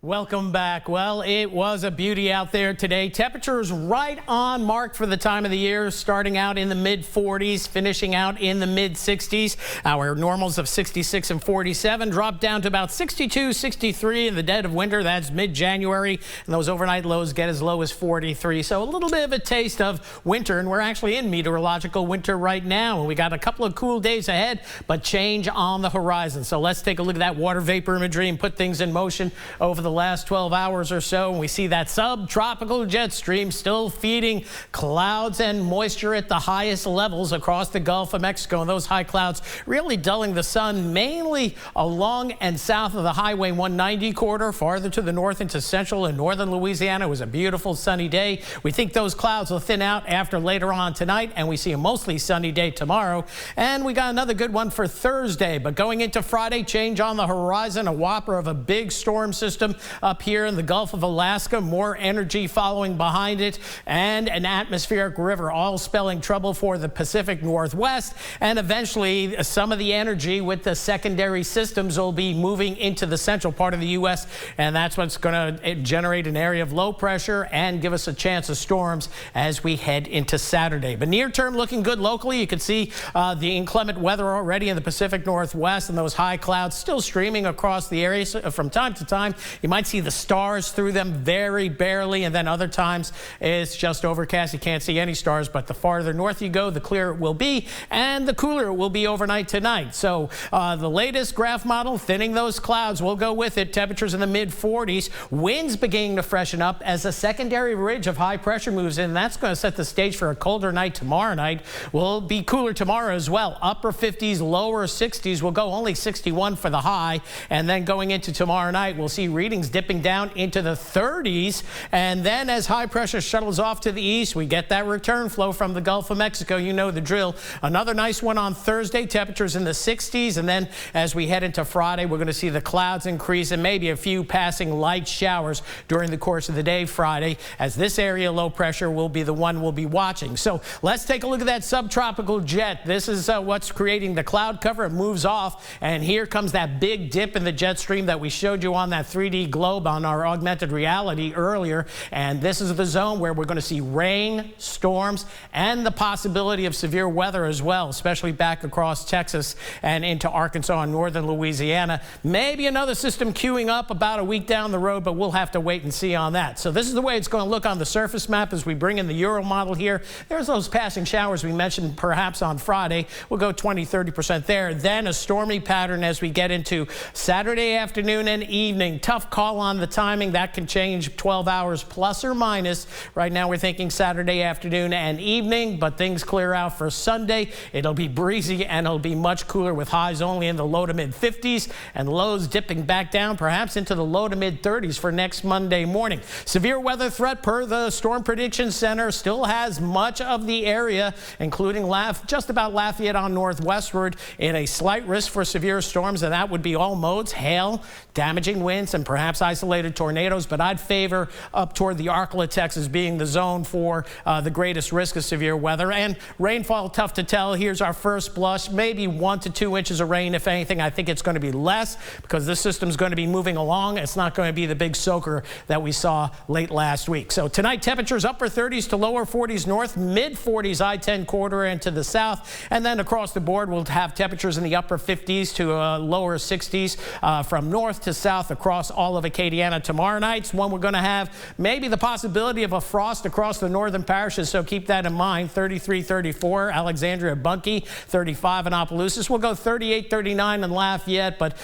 Welcome back. Well, it was a beauty out there today. Temperatures right on mark for the time of the year, starting out in the mid-40s, finishing out in the mid-60s. Our normals of 66 and 47 dropped down to about 62, 63 in the dead of winter. That's mid-January, and those overnight lows get as low as 43. So a little bit of a taste of winter, and we're actually in meteorological winter right now. And we got a couple of cool days ahead, but change on the horizon. So let's take a look at that water vapor imagery and put things in motion over the last 12 hours or so. And we see that subtropical jet stream still feeding clouds and moisture at the highest levels across the Gulf of Mexico. And those high clouds really dulling the sun mainly along and south of the Highway 190 corridor. Farther to the north into central and northern Louisiana, it was a beautiful sunny day. We think those clouds will thin out after later on tonight, and we see a mostly sunny day tomorrow. And we got another good one for Thursday. But going into Friday, change on the horizon, a whopper of a big storm system up here in the Gulf of Alaska, more energy following behind it, and an atmospheric river, all spelling trouble for the Pacific Northwest. And eventually some of the energy with the secondary systems will be moving into the central part of the U.S., and that's what's going to generate an area of low pressure and give us a chance of storms as we head into Saturday. But near term looking good locally. You can see the inclement weather already in the Pacific Northwest, and those high clouds still streaming across the area. So from time to time you might see the stars through them very barely, and then other times it's just overcast. You can't see any stars, but the farther north you go, the clearer it will be, and the cooler it will be overnight tonight. So the latest graph model thinning those clouds will go with it. Temperatures in the mid-40s, winds beginning to freshen up as a secondary ridge of high pressure moves in. That's going to set the stage for a colder night tomorrow night. Will be cooler tomorrow as well. Upper 50s, lower 60s. Will go only 61 for the high, and then going into tomorrow night, we'll see readings dipping down into the 30s. And then as high pressure shuttles off to the east, we get that return flow from the Gulf of Mexico. You know the drill. Another nice one on Thursday, temperatures in the 60s. And then as we head into Friday, we're going to see the clouds increase and maybe a few passing light showers during the course of the day Friday, as this area low pressure will be the one we'll be watching. So let's take a look at that subtropical jet. This is what's creating the cloud cover. It moves off, and here comes that big dip in the jet stream that we showed you on that 3D globe on our augmented reality earlier. And this is the zone where we're going to see rain, storms, and the possibility of severe weather as well, especially back across Texas and into Arkansas and northern Louisiana. Maybe another system queuing up about a week down the road, but we'll have to wait and see on that. So this is the way it's going to look on the surface map as we bring in the Euro model here. There's those passing showers we mentioned perhaps on Friday. We'll go 20-30% there. Then a stormy pattern as we get into Saturday afternoon and evening. Tough call on the timing. That can change 12 hours plus or minus. Right now we're thinking Saturday afternoon and evening, but things clear out for Sunday. It'll be breezy and it'll be much cooler with highs only in the low to mid 50s and lows dipping back down perhaps into the low to mid 30s for next Monday morning. Severe weather threat per the Storm Prediction Center still has much of the area, including just about Lafayette on northwestward, in a slight risk for severe storms, and that would be all modes: hail, damaging winds, and perhaps isolated tornadoes. But I'd favor up toward the Arcla, Texas being the zone for the greatest risk of severe weather. And rainfall, tough to tell. Here's our first blush, maybe 1 to 2 inches of rain. If anything, I think it's going to be less because this system's going to be moving along. It's not going to be the big soaker that we saw late last week. So tonight, temperatures upper 30s to lower 40s north, mid 40s I-10 corridor and to the south. And then across the board, we'll have temperatures in the upper 50s to lower 60s from north to south across all of Acadiana. Tomorrow night's one we're going to have maybe the possibility of a frost across the northern parishes, so keep that in mind. 33, 34, Alexandria, Bunkie, 35 in Opelousas. We'll go 38, 39 in Lafayette, but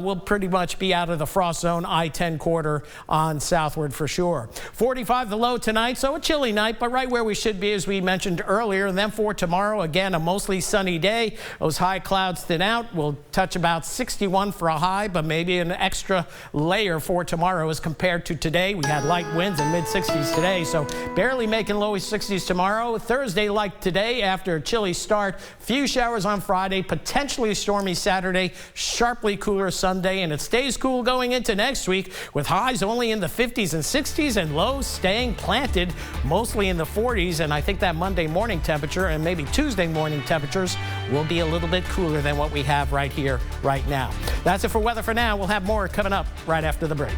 we'll pretty much be out of the frost zone I-10 corridor on southward for sure. 45 the low tonight, so a chilly night, but right where we should be as we mentioned earlier. And then for tomorrow, again, a mostly sunny day. Those high clouds thin out. We'll touch about 61 for a high, but maybe an extra layer for tomorrow as compared to today. We had light winds in mid-60s today, so barely making low 60s tomorrow. Thursday like today after a chilly start. Few showers on Friday, potentially stormy Saturday, sharply cooler Sunday, and it stays cool going into next week with highs only in the 50s and 60s and lows staying planted mostly in the 40s. And I think that Monday morning temperature and maybe Tuesday morning temperatures will be a little bit cooler than what we have right here, right now. That's it for weather for now. We'll have more coming up right after the break.